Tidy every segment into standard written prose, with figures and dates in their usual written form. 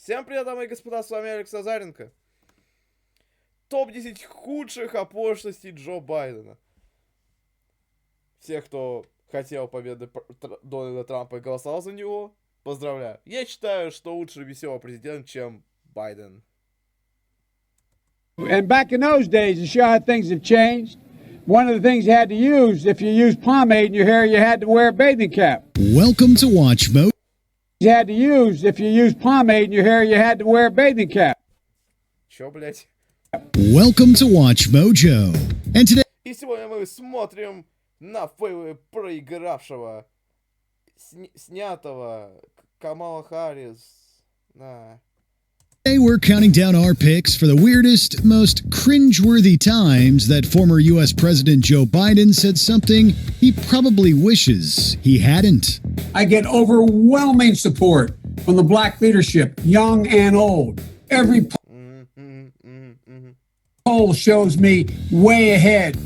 Всем привет, дамы и господа, с вами Алекс Назаренко. Топ-10 худших оплошностей Джо Байдена. Всех, кто хотел победы Дональда Трампа и голосовал за него, поздравляю. Я считаю, что лучше веселый президент, чем Байден. And back in those days, to show how things have changed, one of the things you had to use, if you used pomade in your hair, you had to wear a bathing cap. Welcome to Watch Mode. You had to use, if you used pomade in your hair, you had to wear a bathing cap. Чё, блять? Welcome to Watch Mojo. And today... И сегодня мы смотрим на фейлы проигравшего, снятого Камала Харрис. Today we're counting down our picks for the weirdest, most cringeworthy times that former U.S. President Joe Biden said something he probably wishes he hadn't. I get overwhelming support from the black leadership, young and old. Every poll shows me way ahead.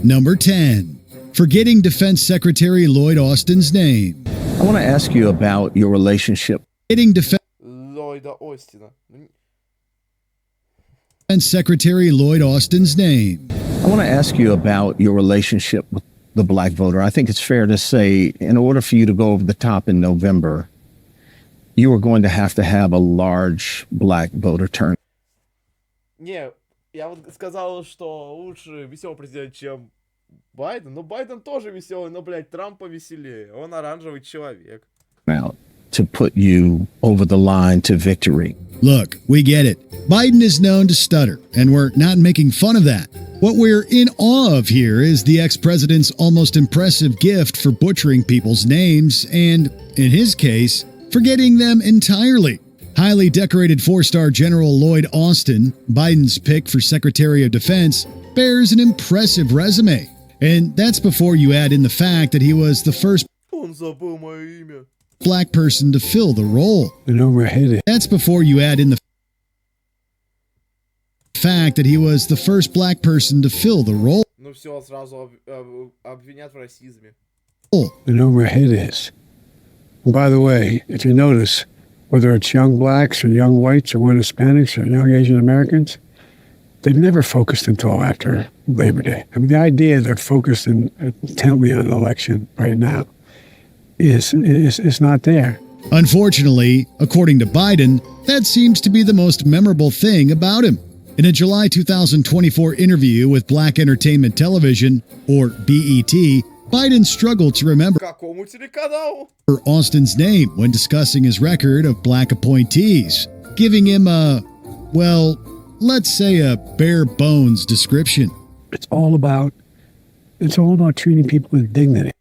Number 10. Forgetting Defense Secretary Lloyd Austin's name. I want to ask you about your relationship. Forgetting Defense Secretary Lloyd Austin's name. I want to ask you about your relationship with the black voter. I think it's fair to say, in order for you to go over the top in November, you are going to have a large black voter turn. Не, я вот сказал, что лучше веселый президент, чем Байден. Но Байден тоже веселый, но, блядь, Трамп повеселее. Он оранжевый человек. Out to put you over the line to victory. Look, we get it. Biden is known to stutter, and we're not making fun of that. What we're in awe of here is the ex-president's almost impressive gift for butchering people's names and, in his case, forgetting them entirely. Highly decorated four-star General Lloyd Austin, Biden's pick for Secretary of Defense, bears an impressive resume. And that's before you add in the fact that he was the first black person to fill the role. That's before you add in the fact that he was the first black person to fill the role. Ну все, сразу обвинят в расизме. And overhead is. By the way, if you notice, whether it's young blacks or young whites or young Hispanics or young Asian Americans, they've never focused until after Labor Day. I mean, the idea they're focused intently on an election right now is not there. Unfortunately, according to Biden, that seems to be the most memorable thing about him. In a July 2024 interview with Black Entertainment Television, or BET, Biden struggled to remember Austin's name when discussing his record of black appointees, giving him a, well, let's say a bare bones description. It's all about treating people with dignity.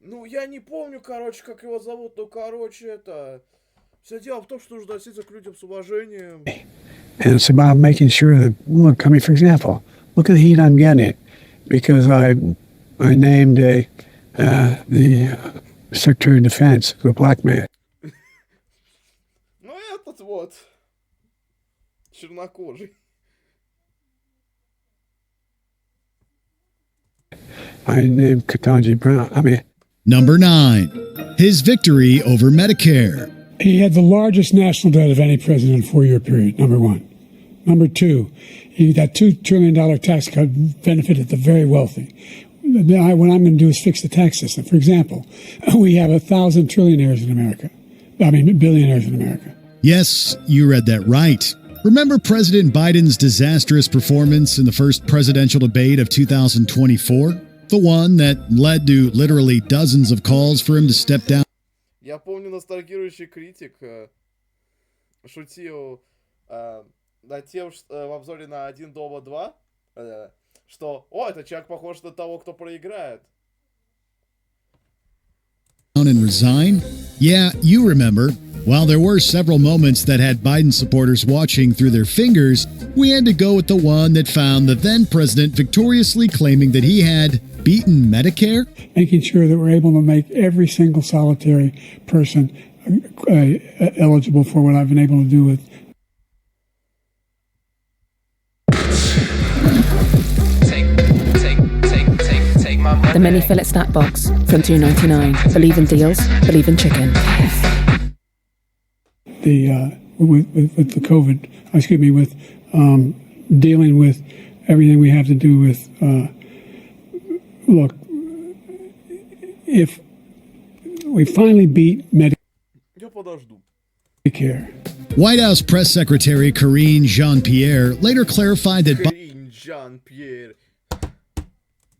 Ну, я не помню, короче, как его зовут, но, короче, это... Все дело в том, что нужно относиться к людям с уважением. And it's about making sure that, look, I mean, for example, look at the heat I'm getting because I named the Secretary of Defense a black man. Ну, этот вот, чернокожий. I named Ketanji Brown. I mean... Number 9. His victory over Medicare. He had the largest national debt of any president in a 4-year period, number one. Number two, that $2 trillion tax cut benefited the very wealthy. What I'm going to do is fix the tax system. For example, we have 1,000 trillionaires in America. I mean, billionaires in America. Yes, you read that right. Remember President Biden's disastrous performance in the first presidential debate of 2024? The one that led to literally dozens of calls for him to step down. Я помню, ностальгирующий критик шутил над тем, в обзоре на $1 2, что, этот человек похож на того, кто проиграет. And resign? Yeah, you remember. While there were several moments that had Biden supporters watching through their fingers, we had to go with the one that found the then president victoriously claiming that he had beaten Medicare. Making sure that we're able to make every single solitary person eligible for what I've been able to do with. The mini fillet snack box from $2.99. Believe in deals, believe in chicken. The with the COVID. Excuse me, with dealing with everything we have to do with. Look, if we finally beat Я подожду. Medicare. White House Press Secretary Karine Jean-Pierre later clarified that Jean-Pierre.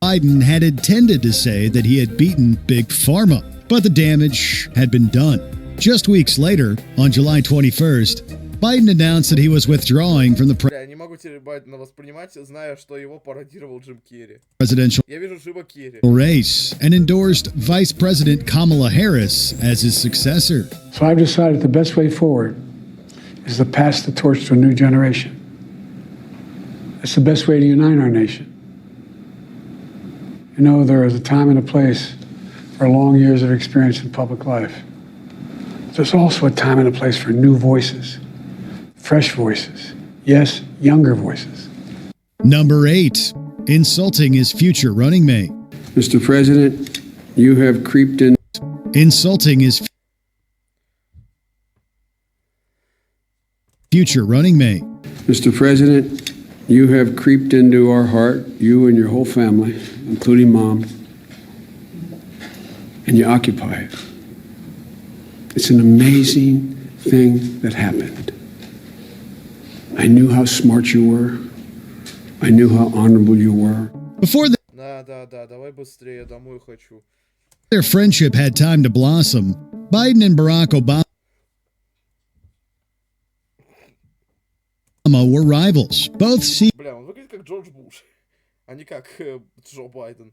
Biden had intended to say that he had beaten Big Pharma, but the damage had been done. Just weeks later, on July 21st, Biden announced that he was withdrawing from the Я не могу теперь Байдена воспринимать, зная, что его пародировал Джим Керри. presidential Я вижу Джима Керри. race and endorsed Vice President Kamala Harris as his successor. So I've decided the best way forward is to pass the torch to a new generation. It's the best way to unite our nation. You know, there is a time and a place for long years of experience in public life. There's also a time and a place for new voices, fresh voices, yes, younger voices. Number 8, insulting his future running mate. Mr. President, you have creeped in. Insulting his future running mate. Mr. President, you have creeped into our heart, you and your whole family, including Mom, and you occupy it. It's an amazing thing that happened. I knew how smart you were. I knew how honorable you were. Before Да, давай быстрее, домой хочу. their friendship had time to blossom, Biden and Barack Obama were rivals. Both Бля, он выглядит как Джордж Буш, а не как Джо Байден.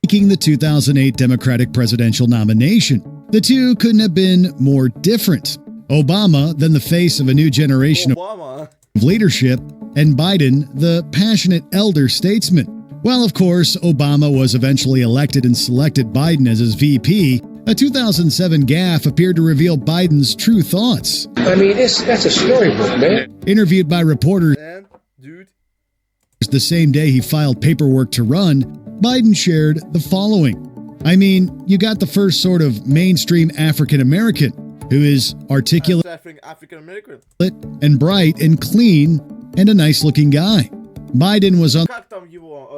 seeking the 2008 Democratic presidential nomination. The two couldn't have been more different. Obama, then the face of a new generation Обама. of leadership, and Biden, the passionate elder statesman. While, of course, Obama was eventually elected and selected Biden as his VP, a 2007 gaffe appeared to reveal Biden's true thoughts. I mean, that's a storybook, man. Interviewed by reporters And, dude. the same day he filed paperwork to run, Biden shared the following. I mean, you got the first sort of mainstream African American who is articulate African American. and bright and clean and a nice looking guy. Biden was on Как там его?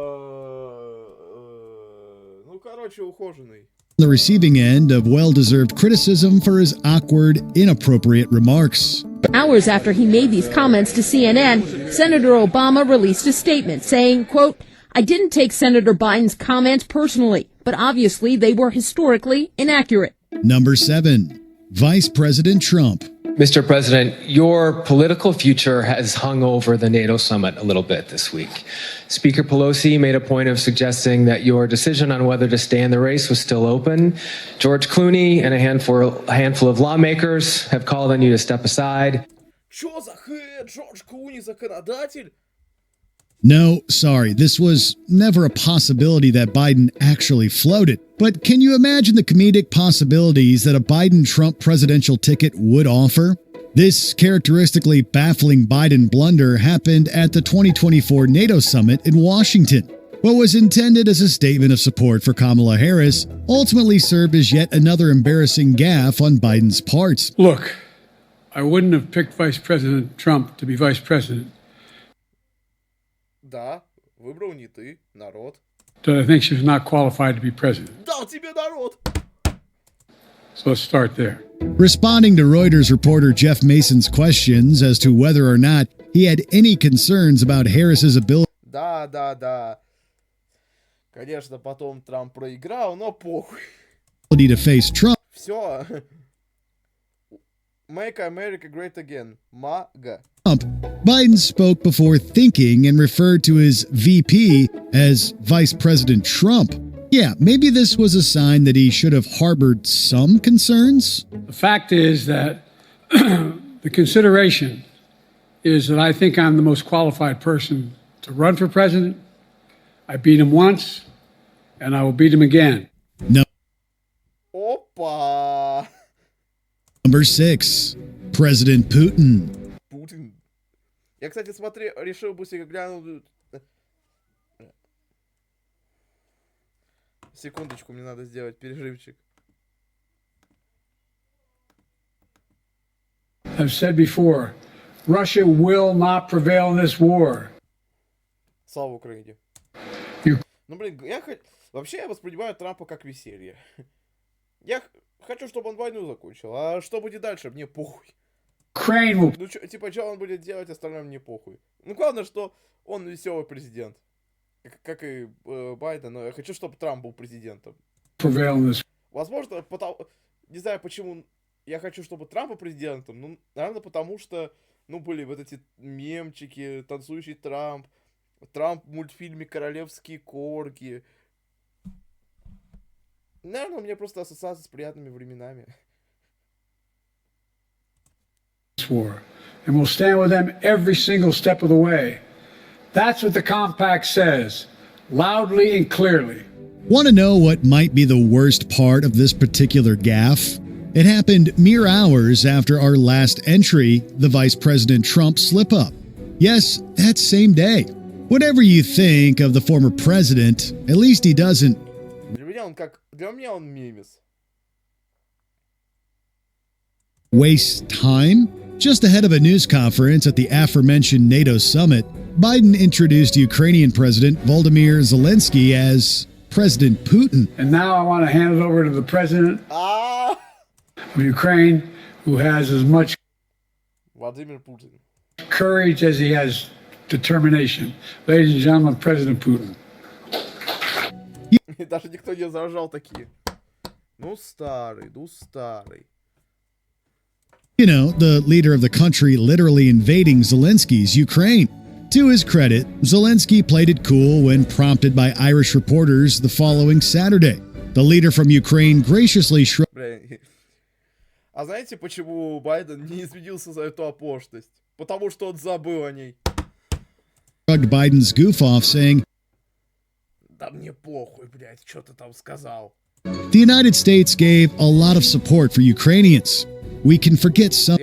Ну, короче, ухоженный. the receiving end of well-deserved criticism for his awkward, inappropriate remarks. Hours after he made these comments to CNN, Senator Obama released a statement saying, quote, I didn't take Senator Biden's comments personally, but obviously they were historically inaccurate. Number 7, Vice President Trump. Mr. President, your political future has hung over the NATO summit a little bit this week. Speaker Pelosi made a point of suggesting that your decision on whether to stay in the race was still open. George Clooney and a handful of lawmakers have called on you to step aside. Чё за Джордж Клуни законодатель? No, sorry, this was never a possibility that Biden actually floated. But can you imagine the comedic possibilities that a Biden-Trump presidential ticket would offer? This characteristically baffling Biden blunder happened at the 2024 NATO summit in Washington. What was intended as a statement of support for Kamala Harris ultimately served as yet another embarrassing gaffe on Biden's part. Look, I wouldn't have picked Vice President Trump to be vice president. Да, выбрал не ты, народ. So I think she's not qualified to be president. Дал тебе народ. So let's start there. Responding to Reuters reporter Jeff Mason's questions as to whether or not he had any concerns about Harris's ability Да. Конечно, потом Трамп проиграл, но похуй. to face Trump, Все. Make America great again. MAGA. Biden spoke before thinking and referred to his VP as Vice President Trump. Yeah, maybe this was a sign that he should have harbored some concerns. The fact is that the consideration is that I think I'm the most qualified person to run for president. I beat him once, and I will beat him again. Опа. Number 6, President Putin. Путин. Я, кстати, решил быстренько глянуть. Секундочку, мне надо сделать перерывчик. I've said before, Russia will not prevail in this war. Слава Украине. Ну, блин, вообще я воспринимаю Трампа как веселье. Я хочу, чтобы он войну закончил, а что будет дальше, мне похуй. Ну, типа, что он будет делать, остальное мне похуй. Ну, главное, что он веселый президент. Как и Байден, но я хочу, чтобы Трамп был президентом. Возможно, не знаю, почему я хочу, чтобы Трамп был президентом. Ну, наверное, потому что, ну, были вот эти мемчики, танцующий Трамп в мультфильме «Королевские корги». Наверное, у меня просто ассоциация с приятными временами. War, and we'll stand with them every single step of the way. That's what the compact says, loudly and clearly. Want to know what might be the worst part of this particular gaffe? It happened mere hours after our last entry, the Vice President Trump slip-up. Yes, that same day. Whatever you think of the former president, at least he doesn't Для меня он мемес. Waste time? Just ahead of a news conference at the aforementioned NATO summit, Biden introduced Ukrainian President Volodymyr Zelensky as President Putin. And now I want to hand it over to the president of Ukraine, who has as much Vladimir Putin. Courage as he has determination. Ladies and gentlemen, President Putin. Даже никто не заражал такие. Ну, старый. You know, the leader of the country literally invading Zelensky's Ukraine. To his credit, Zelensky played it cool when prompted by Irish reporters the following Saturday. The leader from Ukraine graciously shrugged. А знаете, почему Байден не извинился за эту оплошность? Потому что он забыл о ней. Biden's goof off, saying, Да мне похуй, блядь, что ты там сказал. The United States gave a lot of support for Ukrainians. We can forget some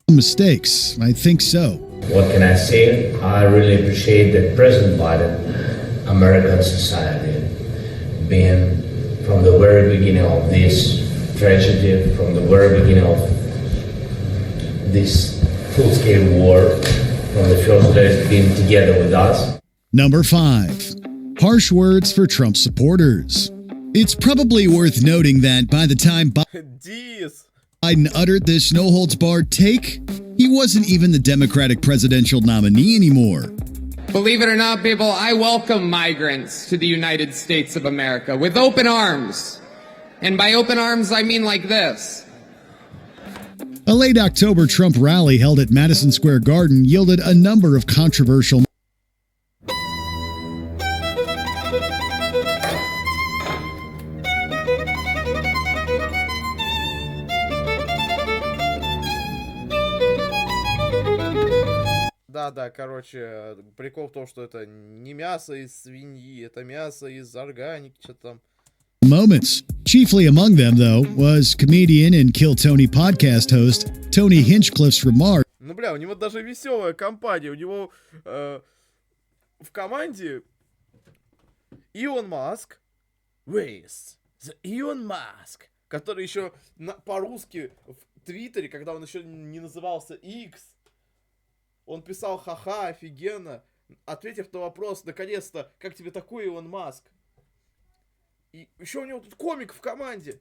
mistakes. I think so. What can I say? I really appreciate that President Biden, American society, being from the very beginning of this tragedy, from the very beginning of this full-scale war, from the first days being together with us. Number 5. Harsh words for Trump supporters. It's probably worth noting that by the time Biden uttered this no-holds-barred take, he wasn't even the Democratic presidential nominee anymore. Believe it or not, people, I welcome migrants to the United States of America with open arms. And by open arms, I mean like this. A late October Trump rally held at Madison Square Garden yielded a number of controversial Да, короче, прикол в том, что это не мясо из свиньи, это мясо из органики, что-то там. Moments. Chiefly among them, though, was comedian and Kill Tony podcast host Tony Hinchcliffe's remark. Ну, бля, у него даже веселая компания. У него в команде Илон Маск, Илон Маск, который еще по-русски в Твиттере, когда он еще не назывался X, он писал ха-ха, офигенно, ответив на вопрос, наконец-то, как тебе такой Илон Маск? И еще у него тут комик в команде.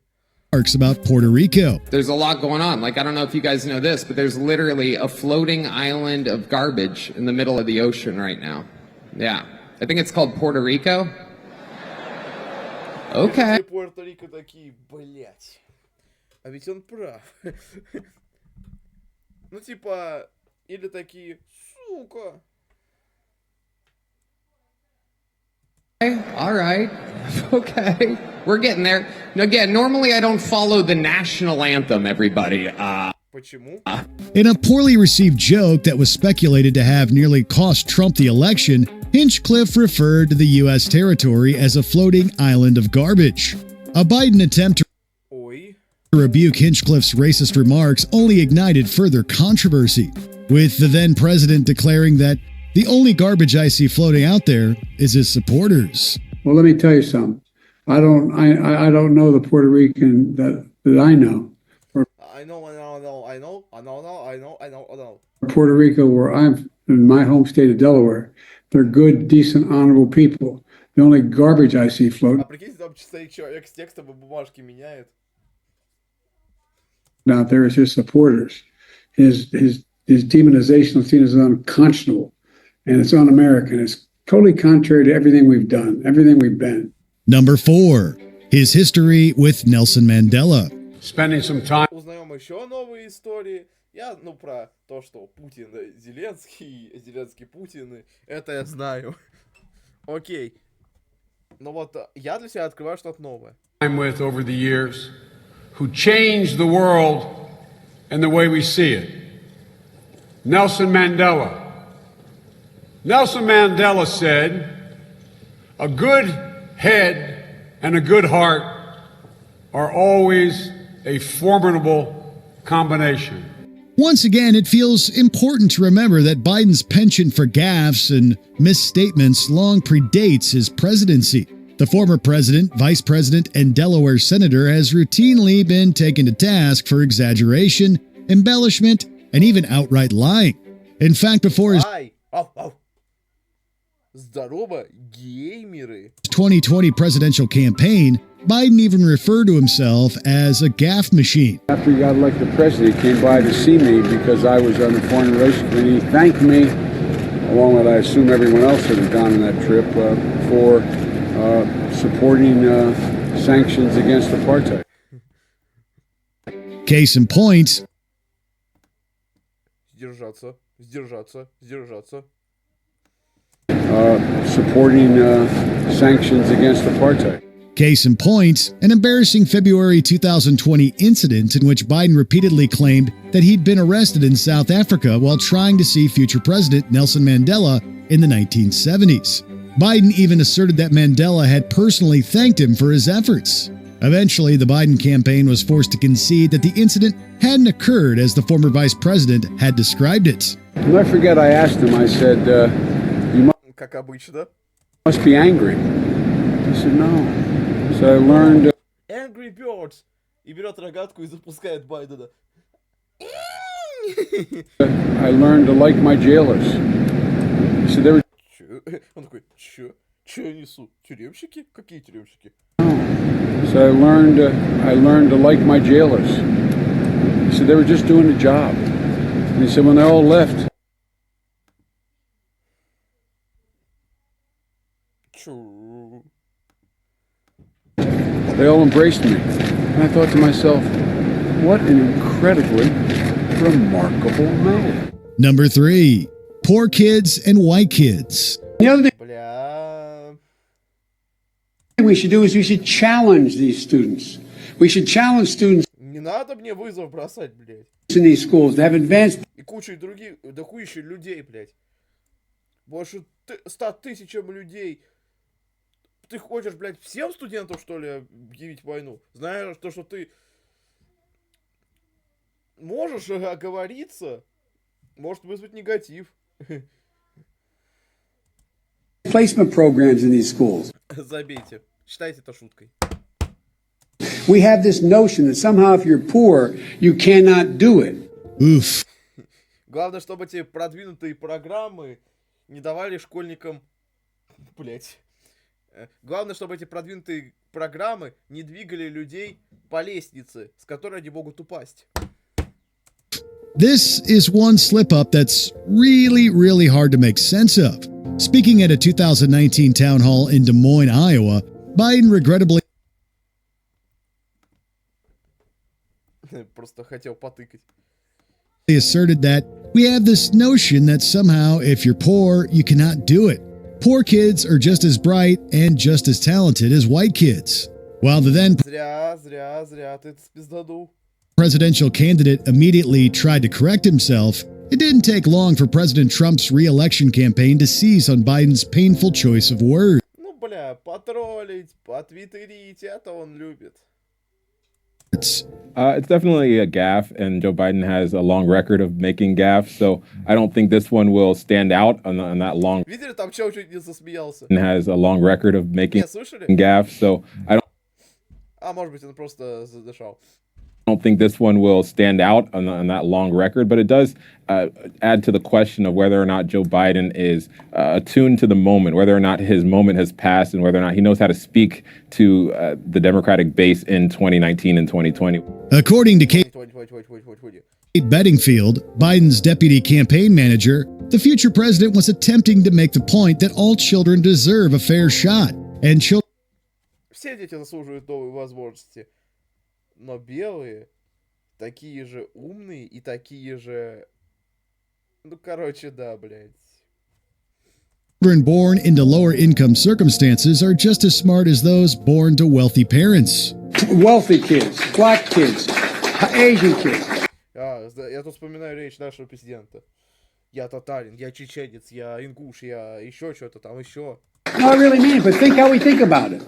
About Puerto Rico. There's a lot going on. Like, I don't know if you guys know this, but there's literally a floating island of garbage in the middle of the ocean right now. Yeah. I think it's called Puerto Rico. Okay. Пуэрто-Рико такие, блять. А ведь он прав. Ну, типа, или такие, сука. All right. Okay. We're getting there. Now, again, normally I don't follow the national anthem, everybody. Почему? In a poorly received joke that was speculated to have nearly cost Trump the election, Hinchcliffe referred to the U.S. territory as a floating island of garbage. A Biden attempt to rebuke Hinchcliffe's racist remarks only ignited further controversy, with the then president declaring that the only garbage I see floating out there is his supporters. Well, let me tell you something. I don't know the Puerto Rican that I know. I know. Puerto Rico, where I'm in my home state of Delaware, they're good, decent, honorable people. The only garbage I see floating А прикиньте, там стоит человек с текстом и бумажки меняет. out there is his supporters. His demonization is seen as unconscionable, and it's un-American. It's totally contrary to everything we've done, everything we've been. Number 4. His history with Nelson Mandela. Spending some time. Узнаем еще новые истории. Я, про то, что Путин, Зеленский, Путин, это я знаю. Окей. Но вот я для себя открываю что-то новое. I'm with over the years who changed the world and the way we see it. Nelson Mandela. Nelson Mandela said, "A good head and a good heart are always a formidable combination." Once again, it feels important to remember that Biden's penchant for gaffes and misstatements long predates his presidency. The former president, vice president, and Delaware senator has routinely been taken to task for exaggeration, embellishment, and even outright lying. In fact, before his Здорово, геймеры. 2020 presidential campaign, Biden even referred to himself as a gaffe machine. After he got elected president, he came by to see me because I was on the Foreign Relations Committee. He thanked me, along with I assume everyone else that had gone on that trip, for supporting sanctions against apartheid. Case in point. Сдержаться. Supporting sanctions against apartheid. Case in point, an embarrassing February 2020 incident in which Biden repeatedly claimed that he'd been arrested in South Africa while trying to see future President Nelson Mandela in the 1970s. Biden even asserted that Mandela had personally thanked him for his efforts. Eventually, the Biden campaign was forced to concede that the incident hadn't occurred as the former vice president had described it. I'll never forget, I asked him, I said, "You Как обычно. must be angry." He said, "No." So I learned... Angry Birds. И берет рогатку и запускает Байдена. I learned to like my jailers. He said, they were... Он такой, чё я несу? Тюремщики? Какие тюремщики? So I learned to like my jailers. He said, they were just doing a job. And he said, when they all left... Чё? They all embraced me. And I thought to myself, what an incredibly remarkable man. Number 3. Poor kids and white kids. The other Бля. thing we should do is we should challenge these students. We should challenge students Не надо мне вызов бросать, блядь. in these schools to have advanced И кучей других, дохуища людей, блядь. Больше 100 тысячам людей. Ты хочешь, блядь, всем студентам, что ли, объявить войну? Знаешь, то, что ты можешь оговориться, может вызвать негатив. placement programs in these schools. Забейте. Считайте это шуткой. We have this notion that somehow if you're poor, you cannot do it. Oof. Главное, чтобы эти продвинутые программы не давали школьникам... Блять. Главное, чтобы эти продвинутые программы не двигали людей по лестнице, с которой они могут упасть. This is one slip-up that's really hard to make sense of. Speaking at a 2019 town hall in Des Moines, Iowa, Biden regrettably Просто хотел потыкать. asserted that we have this notion that somehow if you're poor, you cannot do it. Poor kids are just as bright and just as talented as white kids. While the then Зря, ты это спизданул. presidential candidate immediately tried to correct himself, it didn't take long for President Trump's re-election campaign to seize on Biden's painful choice of words. Ну, бля, потроллить, потвиттерить, это он любит. It's definitely a gaffe, and Joe Biden has a long record of making gaffes, so I don't think this one will stand out on that long. Видели, там чел чуть не засмеялся. And has a long record of making Не, слышали? gaffes, so I don't. А, может быть, он просто задышал. I don't think this one will stand out on that long record, but it does add to the question of whether or not Joe Biden is attuned to the moment, whether or not his moment has passed, and whether or not he knows how to speak to the Democratic base in 2019 and 2020. According to Kate Bedingfield, Biden's deputy campaign manager, the future president was attempting to make the point that all children deserve a fair shot, and children. Все дети заслуживают новые возможности. Но белые такие же умные и такие же... Ну, короче, да, блядь. Children born into lower income circumstances are just as smart as those born to wealthy parents. Wealthy kids, black kids, Asian kids. Я тут вспоминаю речь нашего президента. Я татарин, я чеченец, я ингуш, я еще что-то там еще. No, I really mean it, but think how we think about it.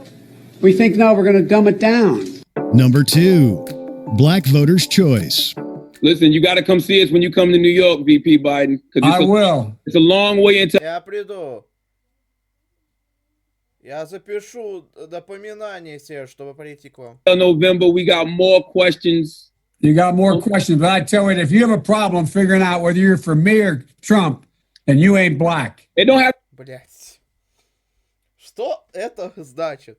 We think now we're going to dumb it down. Number 2, Black Voters' Choice. Listen, you got to come see us when you come to New York, VP Biden. I will. It's a long way into... Я приду. Я запишу напоминание себе, чтобы прийти к вам. November, we got more questions. You got more questions, but I tell you, if you have a problem figuring out whether you're for me or Trump, then you ain't black. They don't have... Блять. Что это значит?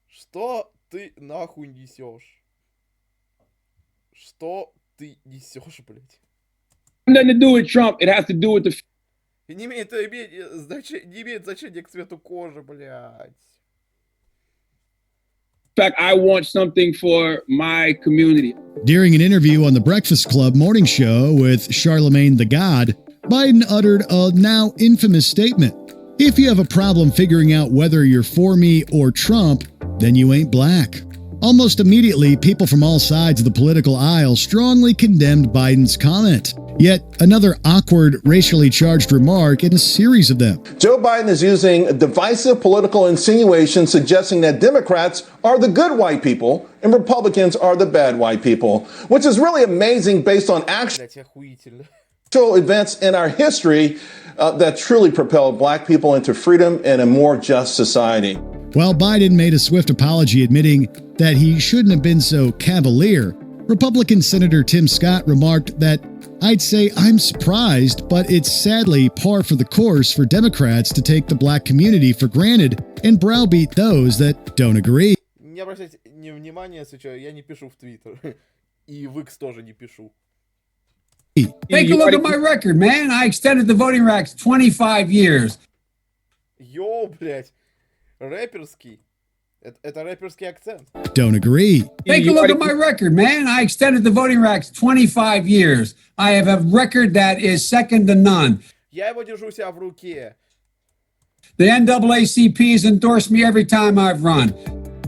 Что ты нахуй несешь? Что ты несешь, блядь? Nothing to do with Trump. It has to do with the... Не имеет значения к цвету кожи, блядь. In fact, I want something for my community. During an interview on the Breakfast Club morning show with Charlemagne the God, Biden uttered a now infamous statement. If you have a problem figuring out whether you're for me or Trump, then you ain't black. Almost immediately, people from all sides of the political aisle strongly condemned Biden's comment. Yet another awkward, racially charged remark in a series of them. Joe Biden is using divisive political insinuations suggesting that Democrats are the good white people and Republicans are the bad white people, which is really amazing based on actual events in our history that truly propelled black people into freedom and a more just society. While Biden made a swift apology admitting that he shouldn't have been so cavalier, Republican Senator Tim Scott remarked that, "I'd say I'm surprised, but it's sadly par for the course for Democrats to take the black community for granted and browbeat those that don't agree." Не обращайте внимания, я не пишу в Твиттер. И в X тоже не пишу. Take a look at my record, man. I extended the voting rights 25 years. Йоу, блядь. Рэперский. Это рэперский акцент. Don't agree. Take a look at my record, man. I extended the voting rights 25 years. I have a record that is second to none. Я его держу у себя в руке. The NAACP has endorsed me every time I've run.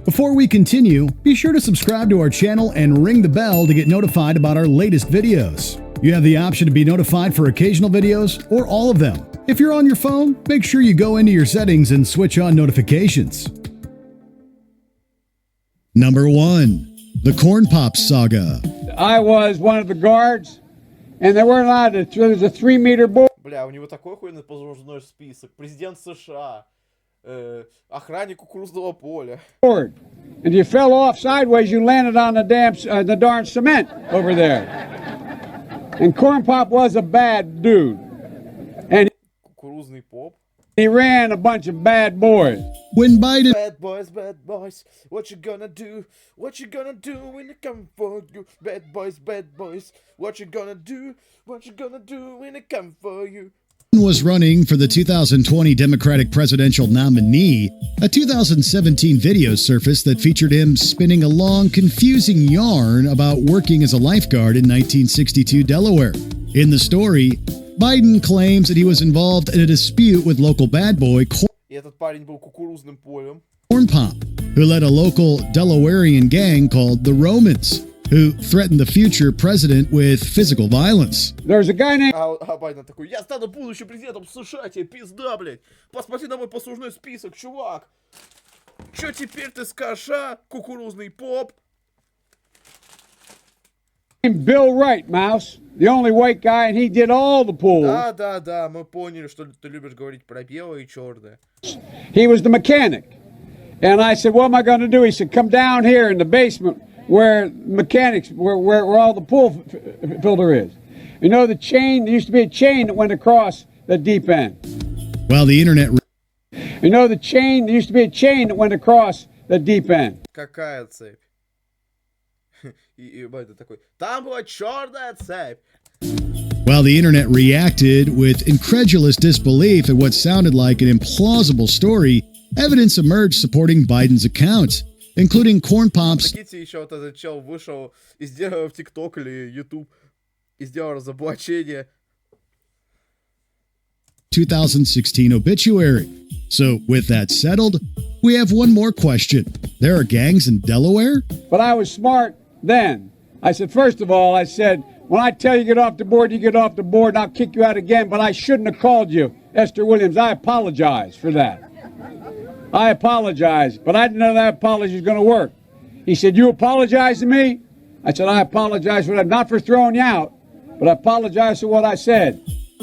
Before we continue, be sure to subscribe to our channel and ring the bell to get notified about our latest videos. You have the option to be notified for occasional videos or all of them. If you're on your phone, make sure you go into your settings and switch on notifications. Number 1, the Corn Pop Saga. I was one of the guards, and they weren't allowed to. There was a 3-meter board. Бля, у него такой охуенный послужной список. Президент США, охранник кукурузного поля. And if you fell off sideways, you landed on the darn cement over there. And Corn Pop was a bad dude. And Кукурузный поп. He ran a bunch of bad boys. When Biden... Bad boys, what you gonna do? What you gonna do when they come for you? Bad boys, what you gonna do? What you gonna do when they come for you? Was running for the 2020 Democratic presidential nominee, a 2017 video surfaced that featured him spinning a long, confusing yarn about working as a lifeguard in 1962 Delaware. In the story, Biden claims that he was involved in a dispute with local bad boy Corn Pop, who led a local Delawarean gang called the Romans, who threatened the future president with physical violence. There's a guy named... Байден такой, я стану будущим президентом США, тебе пизда, блядь. Посмотри на мой послужной список, чувак. Чё теперь ты скажешь, а? Кукурузный поп? Bill Wright, Mouse, the only white guy, and he did all the pulling. Да, мы поняли, что ты любишь говорить про белое и черное. He was the mechanic. And I said, what am I going to do? He said, come down here in the basement where mechanics, where all the pool filter is. You know the chain, there used to be a chain that went across the deep end. While the internet... You know the chain, there used to be a chain that went across the deep end. Какая цепь? И Байден такой, там была черная цепь. While the internet reacted with incredulous disbelief at what sounded like an implausible story, evidence emerged supporting Biden's account, including corn pops. Прикиньте, еще вот этот чел вышел и сделал в ТикТок или YouTube и сделал разоблачение. 2016 obituary. So, with that settled, we have one more question. There are gangs in Delaware? But I was smart then. I said, first of all, I said, when I tell you get off the board, you get off the board, and I'll kick you out again, but I shouldn't have called you Esther Williams. I apologize for that. I apologize, but I didn't know that apology was going to work. He said, you apologize to me? I said, I apologize for that, not for throwing you out, but I apologize for what I said.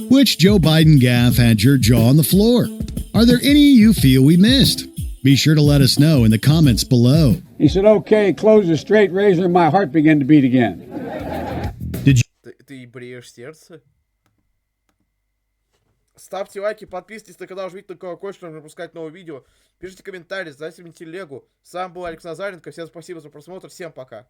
Which Joe Biden gaffe had your jaw on the floor? Are there any you feel we missed? Be sure to let us know in the comments below. He said, okay, close the straight razor, and my heart began to beat again. Ты бреешь сердце? Ставьте лайки, подписывайтесь на канал, жмите на колокольчик, чтобы не пропускать новые видео. Пишите комментарии, задайте мне телегу. С вами был Алекс Назаренко. Всем спасибо за просмотр. Всем пока.